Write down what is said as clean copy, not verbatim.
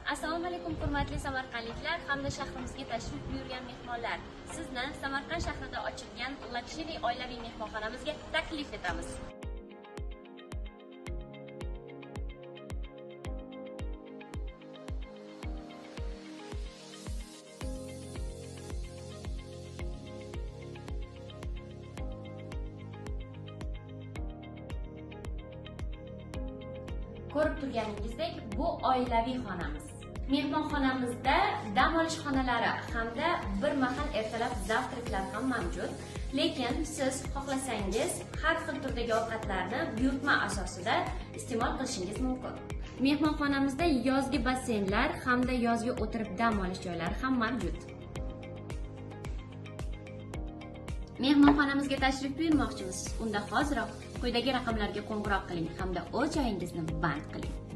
Assalomu alaykum hurmatli samarqandliklar hamda shahrimizga tashrif buyurgan mehmonlar. Sizni Samarqand shahrida ochilgan Luxury oilaviy mehmonxonamizga taklif etamiz. Ko'rib turganingizdek, bu oilaviy xonamiz. Mehmonxonamizda dam olish xonalari hamda bir mahal ertalab zavtraklar ham mavjud. Lekin siz xohlasangiz har xil turdagi ovqatlarni buyurtma asosida iste'mol qilishingiz mumkin. Mehmonxonamizda yozgi basseynlar hamda yozgi o'tirib dam olish joylari ham mavjud. Mehmonxonamizga tashrif buyurmoqchimisiz? Unda hoziroq quyidagi raqamlarga qo'ng'iroq qiling hamda o'z joyingizni band qiling.